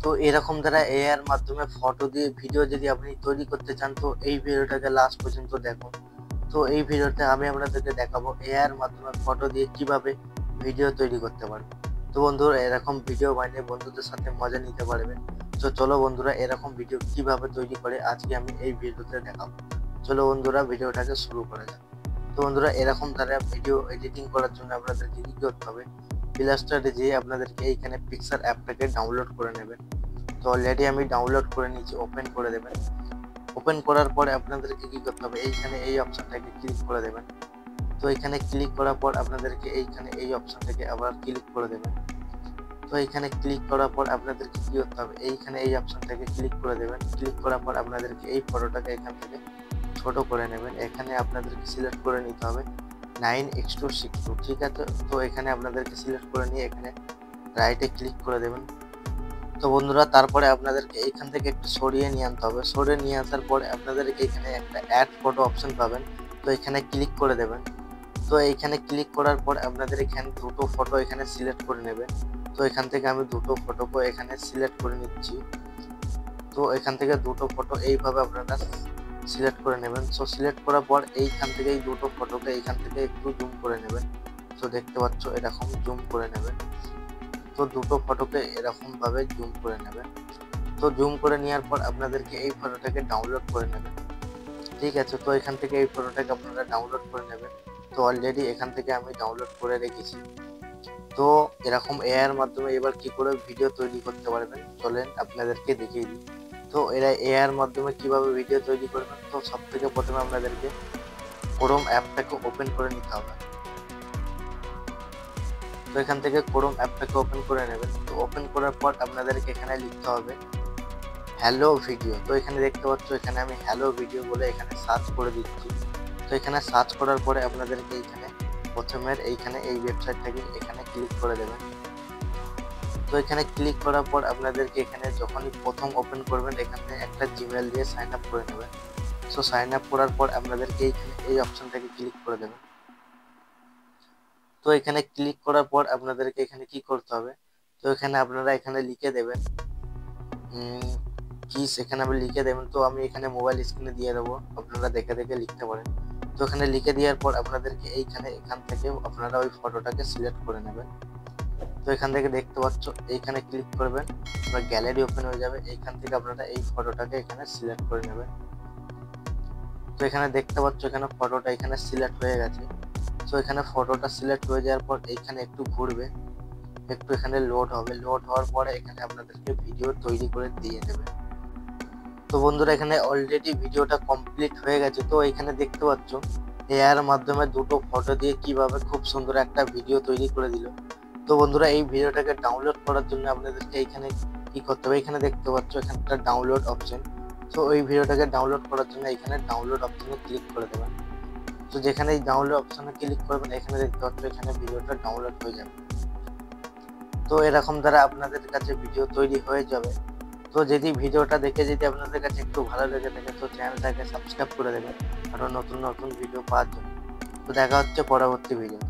তো এরকম দ্বারা এআই এর মাধ্যমে ফটো দিয়ে ভিডিও যদি আপনি তৈরি করতে চান, তো এই ভিডিওটাকে লাস্ট পর্যন্ত দেখুন। তো এই ভিডিওতে আমি আপনাদেরকে দেখাবো এআই এর মাধ্যমে ফটো দিয়ে কিভাবে ভিডিও তৈরি করতে পারবেন। তো বন্ধুরা, এরকম ভিডিও বানিয়ে বন্ধুদের সাথে মজা নিতে পারবেন। তো চলো বন্ধুরা, এরকম ভিডিও কিভাবে তৈরি করে আজকে আমি এই ভিডিওতে দেখাবো। চলো বন্ধুরা, ভিডিওটাকে শুরু করা যাক। তো বন্ধুরা, এরকম দ্বারা ভিডিও এডিটিং করার জন্য আপনাদেরকে কি করতে হবে, প্লে যেয়ে আপনাদেরকে এইখানে পিক্সার অ্যাপটাকে ডাউনলোড করে নেবেন। তো অলরেডি আমি ডাউনলোড করে নিয়েছি, ওপেন করে দেবেন। ওপেন করার পরে আপনাদেরকে কি করতে হবে, এইখানে এই অপশনটাকে ক্লিক করে দেবেন। তো এখানে ক্লিক করার পর আপনাদেরকে এইখানে এই অপশনটাকে আবার ক্লিক করে দেবেন। তো এইখানে ক্লিক করার পর আপনাদেরকে কি করতে হবে, এইখানে এই অপশনটাকে ক্লিক করে দেবেন। ক্লিক করার পর আপনাদেরকে এই ফটোটাকে এখান থেকে ছোট করে নেবেন। এখানে আপনাদেরকে সিলেক্ট করে নিতে হবে 9:6:2, ঠিক আছে। তো এখানে আপনাদেরকে সিলেক্ট করে নিয়ে এখানে রাইটে ক্লিক করে দেবেন। তো বন্ধুরা, তারপরে আপনাদেরকে এইখান থেকে একটু সরিয়ে নিয়ে আনতে হবে। সরিয়ে নিয়ে আসার পরে আপনাদেরকে এখানে একটা অ্যাড ফটো অপশন পাবেন। তো এখানে ক্লিক করে দেবেন। তো এইখানে ক্লিক করার পর আপনাদের এখানে দুটো ফটো এখানে সিলেক্ট করে নেবেন। তো এখান থেকে আমি দুটো ফটোকে এখানে সিলেক্ট করে নিচ্ছি। তো এখান থেকে দুটো ফটো এইভাবে আপনারা সিলেক্ট করে নেবেন। সো সিলেক্ট করার পর এইখান থেকে এই দুটো ফটোকে এইখান থেকে একটু জুম করে নেবেন। তো দেখতে পাচ্ছ এরকম জুম করে নেবেন। তো দুটো ফটোকে এরকম ভাবে জুম করে নেবেন। তো জুম করে নেওয়ার পর আপনাদেরকে এই ফটোটাকে ডাউনলোড করে নেবেন, ঠিক আছে। তো এখান থেকে এই ফটোটাকে আপনারা ডাউনলোড করে নেবেন। তো অলরেডি এখান থেকে আমি ডাউনলোড করে রেখেছি। তো এরকম এআই এর মাধ্যমে এবার কি করে ভিডিও তৈরি করতে পারবেন, চলেন আপনাদেরকে দেখিয়ে দিই। তো এরা এআই এর মাধ্যমে কিভাবে ভিডিও তৈরি করবেন, তো সব থেকে প্রথমে আপনাদেরকে ক্রোম অ্যাপটাকে ওপেন করে নিতে হবে। তো এখান থেকে ক্রোম অ্যাপটাকে ওপেন করে নেবেন। তো ওপেন করার পর আপনাদেরকে এখানে লিখতে হবে হ্যালো ভিডিও। তো এখানে দেখতে পাচ্ছ এখানে আমি হ্যালো ভিডিও বলে এখানে সার্চ করে দিচ্ছি। তো এখানে সার্চ করার পরে আপনাদেরকে এইখানে প্রথমের এইখানে এই ওয়েবসাইটটাকে এখানে ক্লিক করে দেবেন। তো এখানে ক্লিক করার পর আপনাদেরকে এখানে যখনই প্রথম ওপেন করবেন এখান থেকে একটা জিমেল দিয়ে সাইন আপ করে নেবেন। সো সাইন আপ করার পর আপনাদেরকে এইখানে এই অপশনটাকে ক্লিক করে দেবেন। তো এখানে ক্লিক করার পর আপনাদেরকে এখানে কি করতে হবে, তো এখানে আপনারা এখানে লিখে দেবেন কিস, এখানে আপনি লিখে দেবেন। তো আমি এখানে মোবাইল স্ক্রিনে দিয়ে দেবো, আপনারা দেখে দেখে লিখতে পারেন। তো এখানে লিখে দেওয়ার পর আপনাদেরকে এখান থেকে আপনারা ওই ফটোটাকে সিলেক্ট করে নেবেন। তো এখান থেকে দেখতে পাচ্ছ এইখানে ক্লিক করবেন, আপনার গ্যালারি ওপেন হয়ে যাবে। এইখান থেকে আপনারা এই ফটোটাকে এখানে সিলেক্ট করে নেবেন। তো এখানে দেখতে পাচ্ছ এখানে ফটোটা এখানে সিলেক্ট হয়ে গেছে। তো এখানে ফটোটা সিলেক্ট হয়ে যাওয়ার পর এইখানে একটু ঘুরবে, একটু এখানে লোড হবে। লোড হওয়ার পরে এখানে আপনাদেরকে ভিডিও তৈরি করে দিয়ে দেবে। তো বন্ধুরা, এখানে অলরেডি ভিডিওটা কমপ্লিট হয়ে গেছে। তো এখানে দেখতে পাচ্ছ এআই এর মাধ্যমে দুটো ফটো দিয়ে কিভাবে খুব সুন্দর একটা ভিডিও তৈরি করে দিল। তো বন্ধুরা, এই ভিডিওটাকে ডাউনলোড করার জন্য আপনাদেরকে এইখানে কি করতে হবে, এখানে দেখতে পাচ্ছ এখানে একটা ডাউনলোড অপশন। তো ওই ভিডিওটাকে ডাউনলোড করার জন্য এখানে ডাউনলোড অপশনে ক্লিক করে দেবেন। তো যেখানে এই ডাউনলোড অপশনে ক্লিক করবেন এখানে দেখতে পাচ্ছ এখানে ভিডিওটা ডাউনলোড হয়ে যাবে। তো এরকম দ্বারা আপনাদের কাছে ভিডিও তৈরি হয়ে যাবে। তো যদি ভিডিওটা দেখে যদি আপনাদের কাছে একটু ভালো লেগে থাকে তো চ্যানেলটাকে সাবস্ক্রাইব করে দেবেন আরো নতুন নতুন ভিডিও পাওয়ার জন্য। তো দেখা হচ্ছে পরবর্তী ভিডিও।